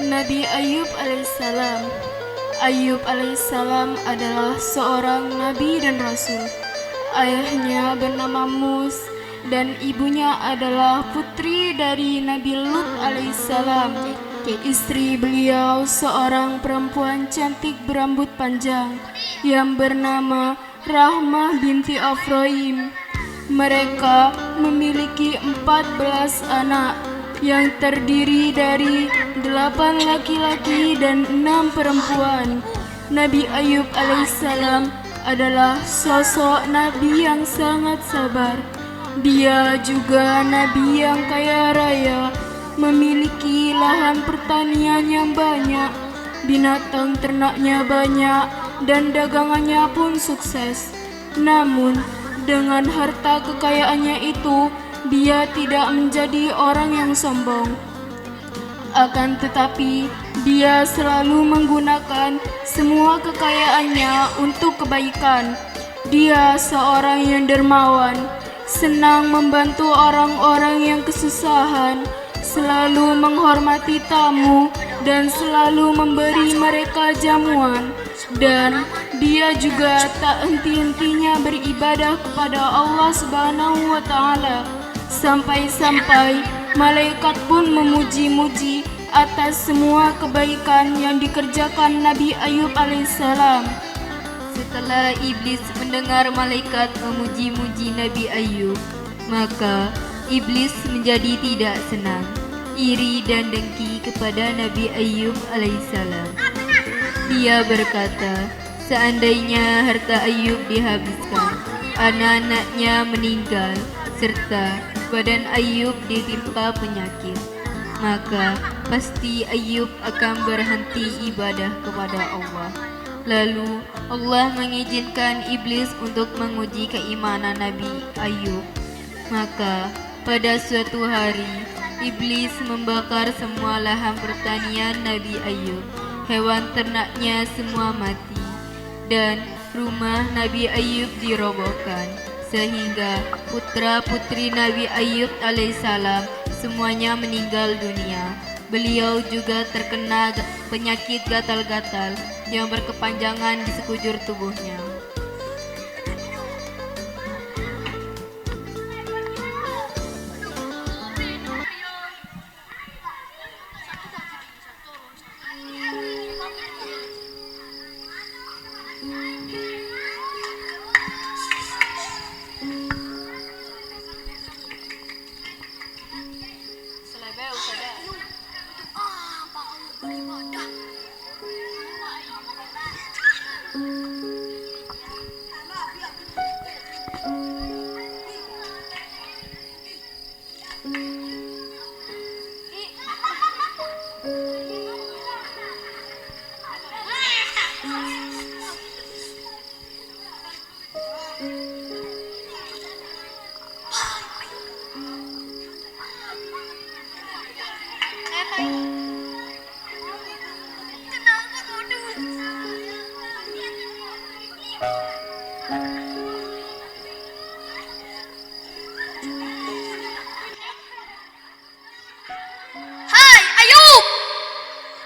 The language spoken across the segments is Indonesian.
Nabi Ayub alaihissalam. Ayub alaihissalam adalah seorang nabi dan rasul. Ayahnya bernama Mus dan ibunya adalah putri dari Nabi Lut alaihissalam. Istri beliau seorang perempuan cantik berambut panjang yang bernama Rahmah binti Afroim. Mereka memiliki 14 anak yang terdiri dari 8 laki-laki dan 6 perempuan. Nabi Ayub alaihissalam adalah sosok nabi yang sangat sabar. Dia juga nabi yang kaya raya, memiliki lahan pertanian yang banyak, binatang ternaknya banyak, dan dagangannya pun sukses. Namun, dengan harta kekayaannya itu, dia tidak menjadi orang yang sombong. Akan tetapi, dia selalu menggunakan semua kekayaannya untuk kebaikan. Dia seorang yang dermawan, senang membantu orang-orang yang kesusahan, selalu menghormati tamu, dan selalu memberi mereka jamuan. Dan dia juga tak henti-hentinya beribadah kepada Allah Subhanahu wa Ta'ala, sampai-sampai malaikat pun memuji-muji atas semua kebaikan yang dikerjakan Nabi Ayub alaihissalam. Setelah iblis mendengar malaikat memuji-muji Nabi Ayub, maka iblis menjadi tidak senang, iri dan dengki kepada Nabi Ayub alaihissalam. Dia berkata, seandainya harta Ayub dihabiskan, anak-anaknya meninggal, serta badan Ayub ditimpa penyakit, maka pasti Ayub akan berhenti ibadah kepada Allah. Lalu Allah mengizinkan iblis untuk menguji keimanan Nabi Ayub. Maka pada suatu hari iblis membakar semua lahan pertanian Nabi Ayub. Hewan ternaknya semua mati dan rumah Nabi Ayub dirobohkan, sehingga putra-putri Nabi Ayub alaihissalam semuanya meninggal dunia. Beliau juga terkena penyakit gatal-gatal yang berkepanjangan di sekujur tubuhnya. Hai Ayub,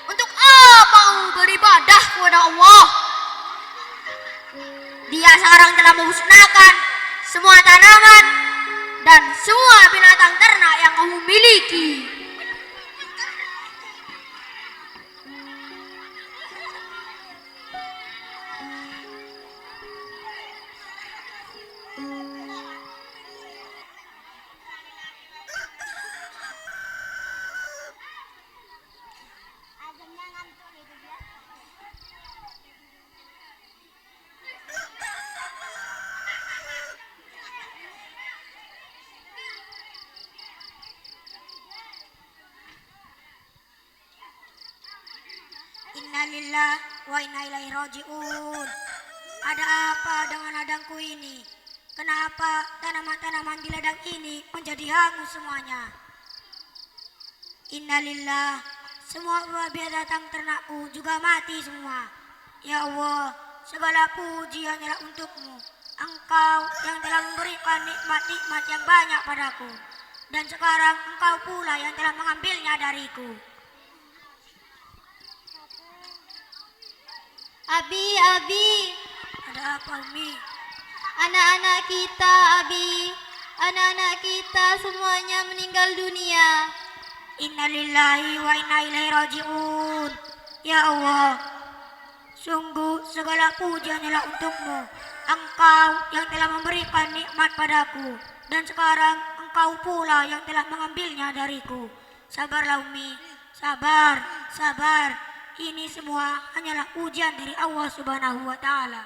untuk apa kamu beribadah kepada Allah? Dia sekarang telah memusnahkan semua tanaman dan semua binatang ternak yang kamu miliki. Innalillah wa inna ilaihi raji'un. Ada apa dengan ladangku ini? Kenapa tanaman-tanaman di ladang ini menjadi hangus semuanya? Innalillah, semua buah binatang ternakku juga mati semua. Ya Allah, segala puji hanyalah untukmu. Engkau yang telah memberikan nikmat-nikmat yang banyak padaku, dan sekarang engkau pula yang telah mengambilnya dariku. Abi, Abi, Ada apa, Umi? anak-anak kita, Abi. Anak-anak kita semuanya meninggal dunia. Innalillahi wa inna ilaihi raji'un. Ya Allah, sungguh segala puji hanyalah untukmu. Engkau yang telah memberikan nikmat padaku, dan sekarang engkau pula yang telah mengambilnya dariku. Sabarlah Umi, sabar, sabar. Ini semua hanyalah ujian dari Allah Subhanahu wa Ta'ala.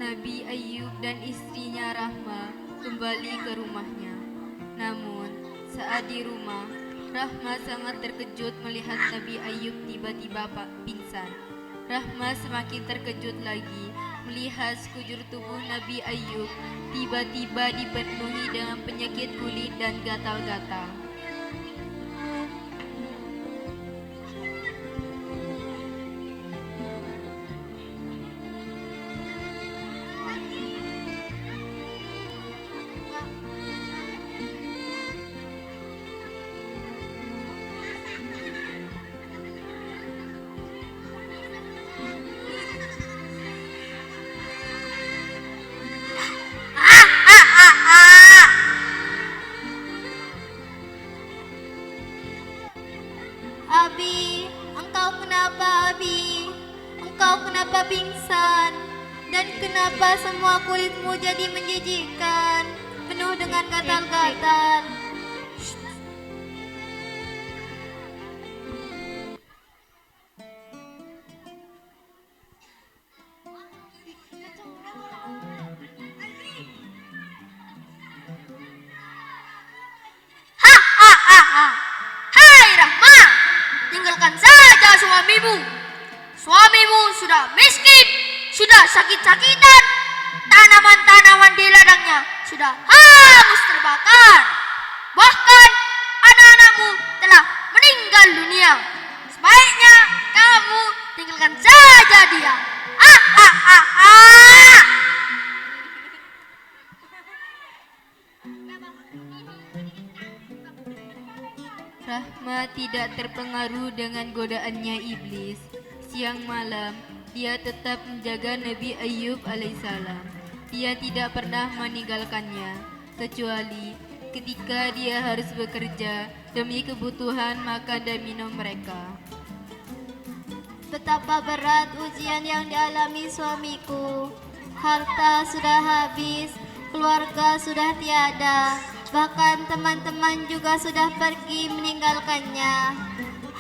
Nabi Ayub dan istrinya Rahma kembali ke rumahnya. Namun, saat di rumah, Rahma sangat terkejut melihat Nabi Ayub tiba-tiba pingsan. Rahma semakin terkejut lagi melihat sekujur tubuh Nabi Ayub tiba-tiba dipenuhi dengan penyakit kulit dan gatal-gatal. Abi, engkau kenapa, Abi? Engkau kenapa pingsan? Dan kenapa semua kulitmu jadi menjijikkan, penuh dengan gatal-gatal? Hai Rahma, tinggalkan saja suamimu. Suamimu sudah miskin, sudah sakit-sakitan. Tanaman-tanaman di ladangnya sudah hangus terbakar. Bahkan anak-anakmu telah meninggal dunia. Sebaiknya kamu tinggalkan saja dia. Ah, ah, ah, ah. Rahma tidak terpengaruh dengan godaannya iblis. Siang malam, dia tetap menjaga Nabi Ayub alaihissalam. Dia tidak pernah meninggalkannya, kecuali ketika dia harus bekerja demi kebutuhan makan dan minum mereka. Betapa berat ujian yang dialami suamiku. Harta sudah habis, keluarga sudah tiada, bahkan teman-teman juga sudah pergi meninggalkannya.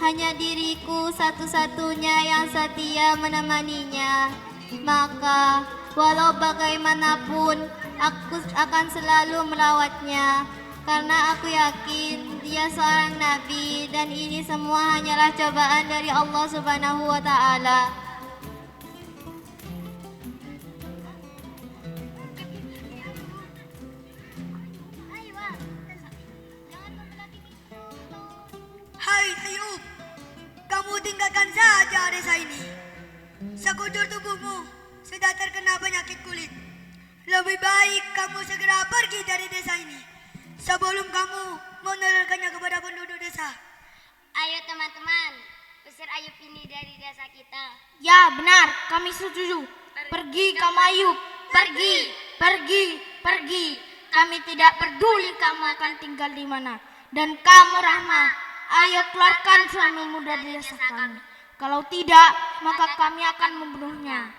Hanya diriku satu-satunya yang setia menemaninya. Maka walau bagaimanapun aku akan selalu merawatnya, karena aku yakin dia seorang nabi dan ini semua hanyalah cobaan dari Allah Subhanahu wa Ta'ala. Hai Ayub, kamu tinggalkan saja desa ini. Sekujur tubuhmu sudah terkena penyakit kulit. Lebih baik kamu segera pergi dari desa ini sebelum kamu menularkannya kepada penduduk desa. Ayo teman-teman, usir Ayub ini dari desa kita. Ya benar, kami setuju. Pergi kamu Ayub, pergi, pergi, pergi. Kami tidak peduli kamu akan tinggal di mana. Dan kamu Rahma, ayo keluarkan suamimu dari desa kami. Kalau tidak, maka kami akan membunuhnya.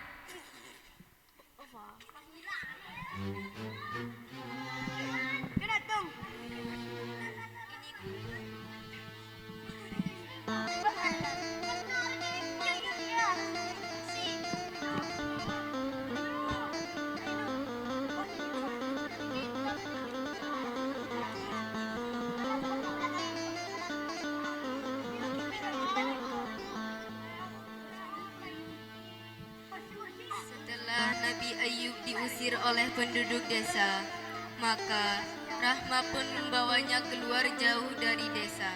Setelah Nabi Ayub diusir oleh penduduk desa, maka Rahma pun membawanya keluar jauh dari desa.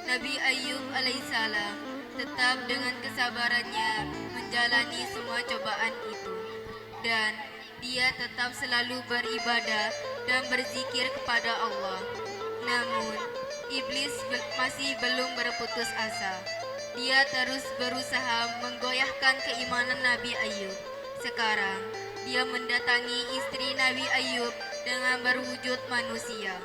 Nabi Ayub alaihissalam tetap dengan kesabarannya menjalani semua cobaan itu. Dan dia tetap selalu beribadah dan berzikir kepada Allah. Namun, iblis masih belum berputus asa. Dia terus berusaha menggoyahkan keimanan Nabi Ayub. Sekarang, dia mendatangi istri Nabi Ayub dengan berwujud manusia.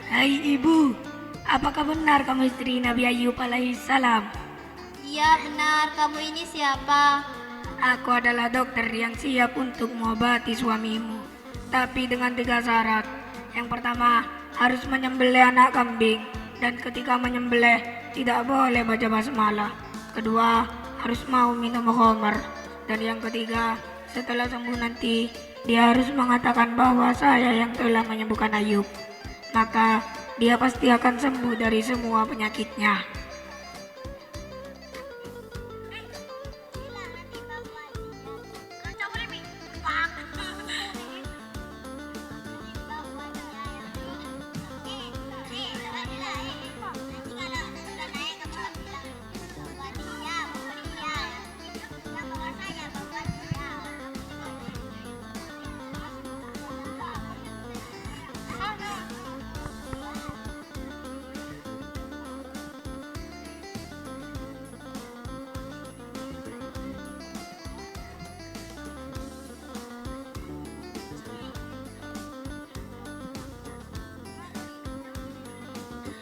Hai ibu, apakah benar kamu istri Nabi Ayub alaihissalam? Iya benar, kamu ini siapa? Aku adalah dokter yang siap untuk mengobati suamimu, tapi dengan 3 syarat. Yang pertama, harus menyembelih anak kambing, dan ketika menyembelih tidak boleh baca basmalah. Kedua, harus mau minum khamar, dan yang ketiga, setelah sembuh nanti dia harus mengatakan bahwa saya yang telah menyembuhkan Ayub. Maka dia pasti akan sembuh dari semua penyakitnya.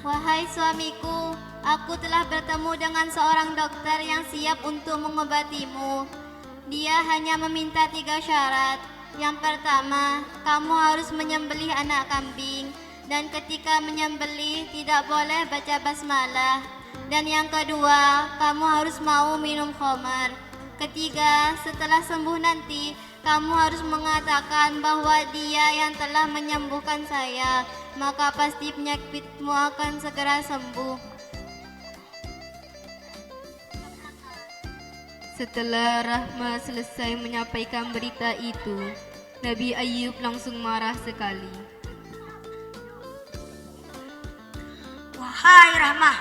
Wahai suamiku, aku telah bertemu dengan seorang dokter yang siap untuk mengobatimu. Dia hanya meminta 3 syarat. Yang pertama, kamu harus menyembelih anak kambing, dan ketika menyembelih tidak boleh baca basmalah. Dan yang kedua, kamu harus mau minum khamar. Ketiga, setelah sembuh nanti, kamu harus mengatakan bahwa dia yang telah menyembuhkan saya, maka pasti penyakitmu akan segera sembuh. Setelah Rahma selesai menyampaikan berita itu, Nabi Ayub langsung marah sekali. Wahai Rahmah,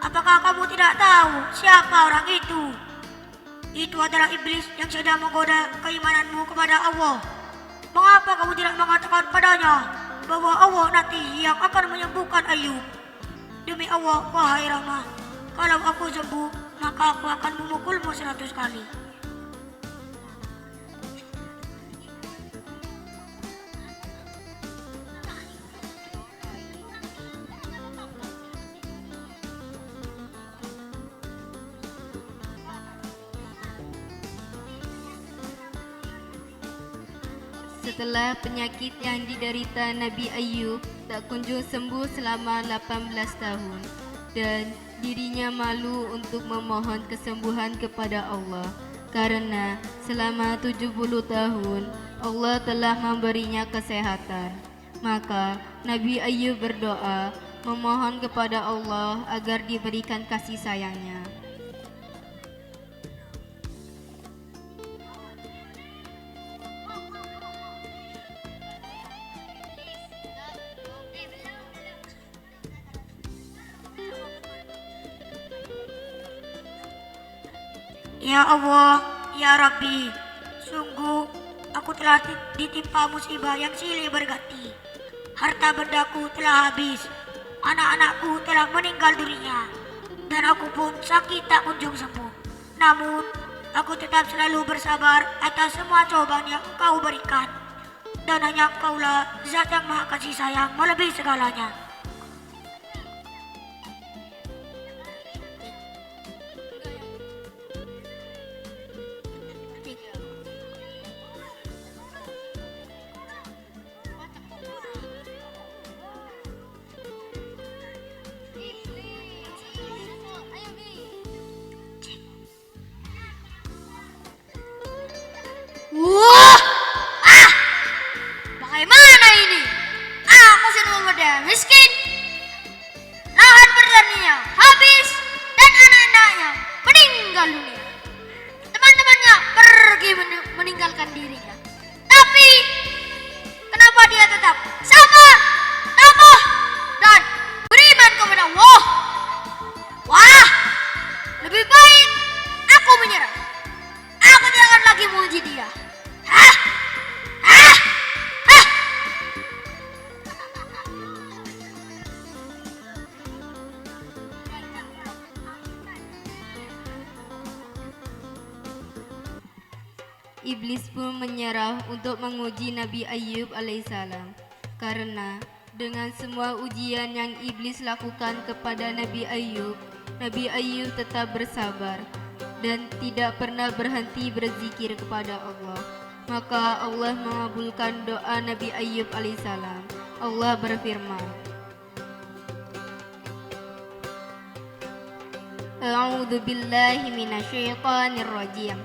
apakah kamu tidak tahu siapa orang itu? Itu adalah iblis yang sedang menggoda keimananmu kepada Allah. Mengapa kamu tidak mengatakan padanya bahwa Allah nanti yang akan menyembuhkan Ayub? Demi Allah, wahai Rahmah, kalau aku sembuh, maka aku akan memukulmu 100 kali. Setelah penyakit yang diderita Nabi Ayub tak kunjung sembuh selama 18 tahun dan dirinya malu untuk memohon kesembuhan kepada Allah karena selama 70 tahun Allah telah memberinya kesehatan. Maka Nabi Ayub berdoa memohon kepada Allah agar diberikan kasih sayangnya. Ya Allah, ya Rabbi, sungguh aku telah ditimpa musibah yang silih berganti. Harta bendaku telah habis, anak-anakku telah meninggal dunia, dan aku pun sakit tak kunjung sembuh. Namun, aku tetap selalu bersabar atas semua cobaan yang Engkau berikan. Dan hanya Engkaulah Zat yang Maha Kasih Sayang melebihi segalanya. Iblis pun menyerah untuk menguji Nabi Ayub alaihissalam. Karena dengan semua ujian yang iblis lakukan kepada Nabi Ayub tetap bersabar dan tidak pernah berhenti berzikir kepada Allah. Maka Allah mengabulkan doa Nabi Ayub alaihissalam. Allah berfirman, A'udzu billahi minasyaitonir rajim.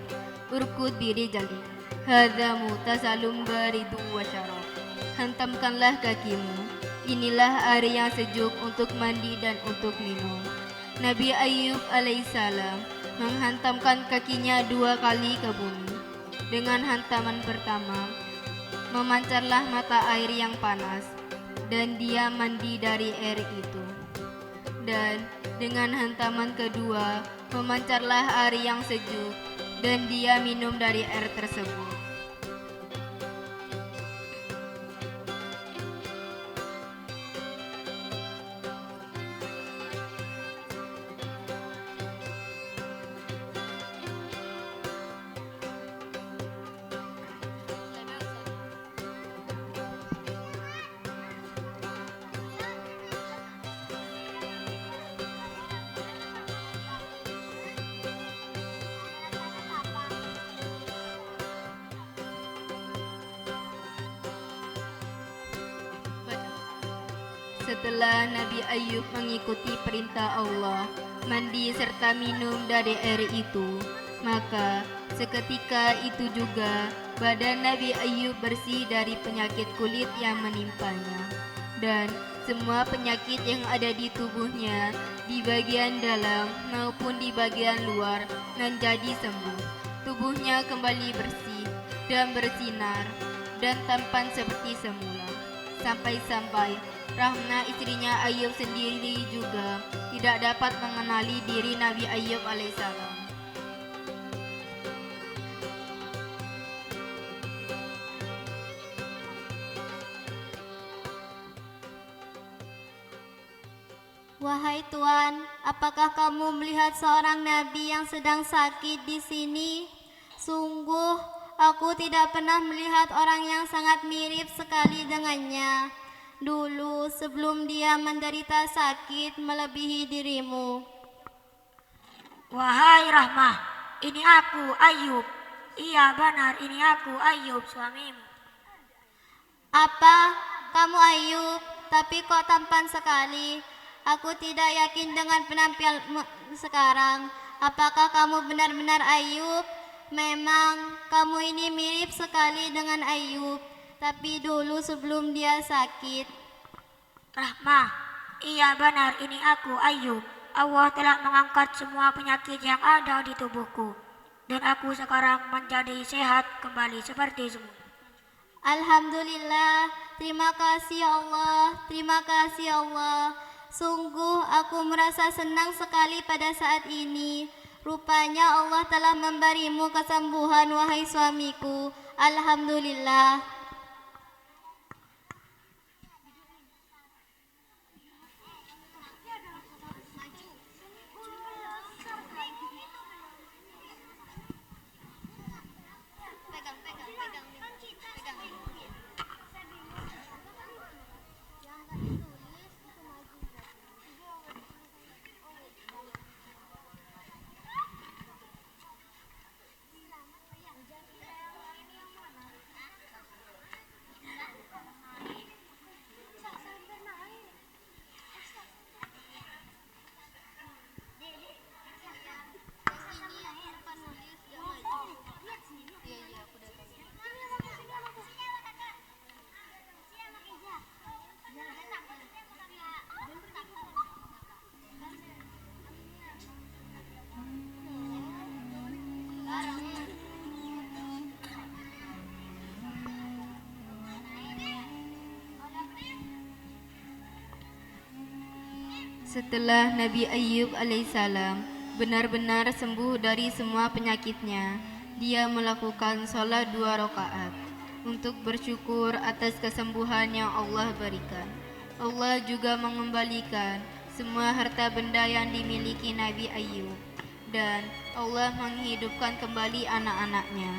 Urkud birijali. Hadza mutasalum baridu wa syarab. Hantamkanlah kakimu. Inilah air yang sejuk untuk mandi dan untuk minum. Nabi Ayub alaihissalam menghantamkan kakinya 2 kali ke bumi. Dengan hantaman pertama, memancarlah mata air yang panas, dan dia mandi dari air itu. Dan dengan hantaman kedua, memancarlah air yang sejuk, dan dia minum dari air tersebut. Setelah Nabi Ayub mengikuti perintah Allah, mandi serta minum dari air itu, maka seketika itu juga badan Nabi Ayub bersih dari penyakit kulit yang menimpanya. Dan semua penyakit yang ada di tubuhnya, di bagian dalam maupun di bagian luar, menjadi sembuh. Tubuhnya kembali bersih dan bersinar dan tampan seperti semula. Sampai-sampai Rahma istrinya Ayub sendiri juga tidak dapat mengenali diri Nabi Ayub alaihissalam. Wahai Tuan, apakah kamu melihat seorang nabi yang sedang sakit di sini? Sungguh, aku tidak pernah melihat orang yang sangat mirip sekali dengannya. Dulu sebelum dia menderita sakit melebihi dirimu. Wahai Rahmah, ini aku Ayub. Iya benar, ini aku Ayub suamimu. Apa? Kamu Ayub, tapi kok tampan sekali. Aku tidak yakin dengan penampilanmu sekarang. Apakah kamu benar-benar Ayub? Memang kamu ini mirip sekali dengan Ayub, tapi dulu sebelum dia sakit. Rahmah, iya benar, ini aku Ayub. Allah telah mengangkat semua penyakit yang ada di tubuhku, dan aku sekarang menjadi sehat kembali seperti semula. Alhamdulillah, terima kasih Allah, terima kasih Allah. Sungguh aku merasa senang sekali pada saat ini. Rupanya Allah telah memberimu kesembuhan, wahai suamiku. Alhamdulillah. Setelah Nabi Ayub alaihissalam benar-benar sembuh dari semua penyakitnya, dia melakukan sholat 2 rakaat untuk bersyukur atas kesembuhan yang Allah berikan. Allah juga mengembalikan semua harta benda yang dimiliki Nabi Ayub, dan Allah menghidupkan kembali anak-anaknya.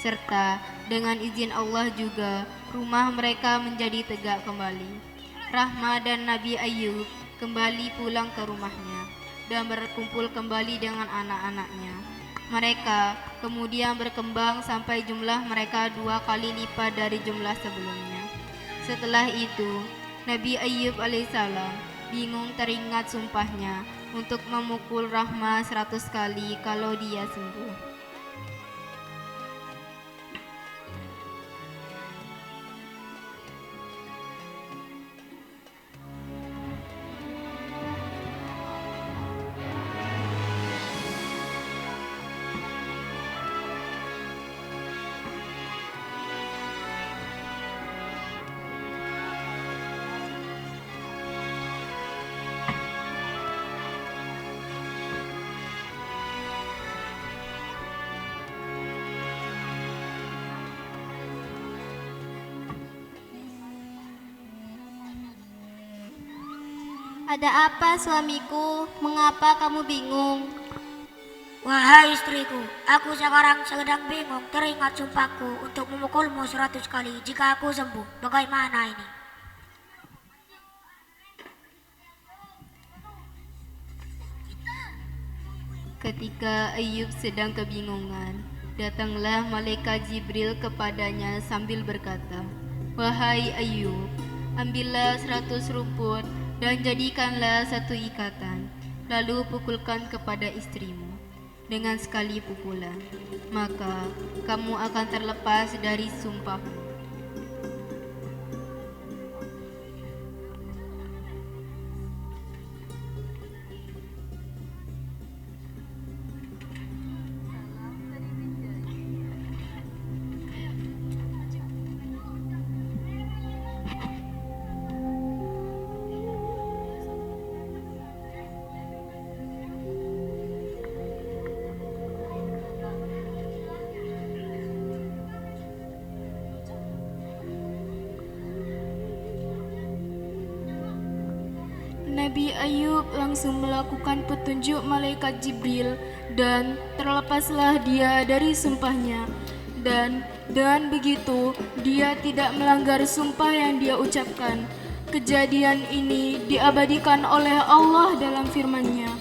serta dengan izin Allah juga rumah mereka menjadi tegak kembali. Rahma dan Nabi Ayub kembali pulang ke rumahnya dan berkumpul kembali dengan anak-anaknya. Mereka kemudian berkembang sampai jumlah mereka 2 kali lipat dari jumlah sebelumnya. Setelah itu, Nabi Ayub alaihissalam bingung teringat sumpahnya untuk memukul Rahma 100 kali kalau dia sembuh. Ada apa suamiku? Mengapa kamu bingung? Wahai istriku, aku sekarang sedang bingung teringat sumpahku untuk memukulmu 100 kali jika aku sembuh. Bagaimana ini? Ketika Ayub sedang kebingungan, datanglah malaikat Jibril kepadanya sambil berkata, "Wahai Ayub, ambillah 100 rumput dan jadikanlah 1 ikatan, lalu pukulkan kepada istrimu dengan sekali pukulan, maka kamu akan terlepas dari sumpahmu." Nabi Ayub langsung melakukan petunjuk malaikat Jibril dan terlepaslah dia dari sumpahnya. Dan dengan begitu dia tidak melanggar sumpah yang dia ucapkan. Kejadian ini diabadikan oleh Allah dalam firman-Nya,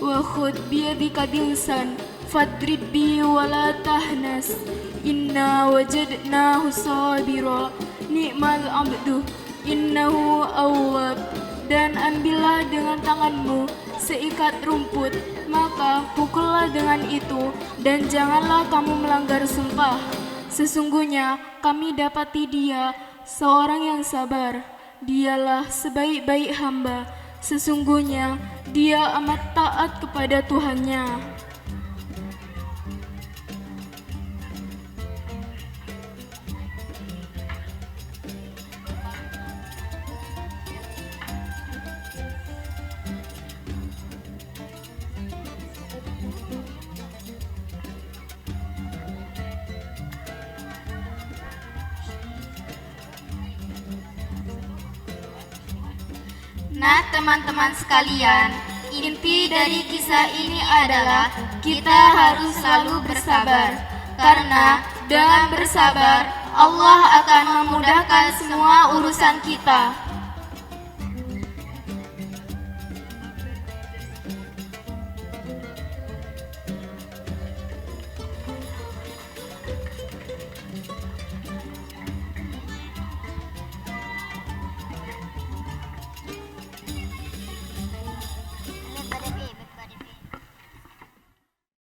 "Wa khudh biyadika dilsan fadrib bi wala tahnas inna wajadnahu sabira ni'mal abdu innahu awwab." Dan ambillah dengan tanganmu seikat rumput, maka pukullah dengan itu, dan janganlah kamu melanggar sumpah. Sesungguhnya kami dapati dia seorang yang sabar. Dialah sebaik-baik hamba. Sesungguhnya dia amat taat kepada Tuhannya. Nah, teman-teman sekalian, inti dari kisah ini adalah kita harus selalu bersabar, karena dengan bersabar Allah akan memudahkan semua urusan kita.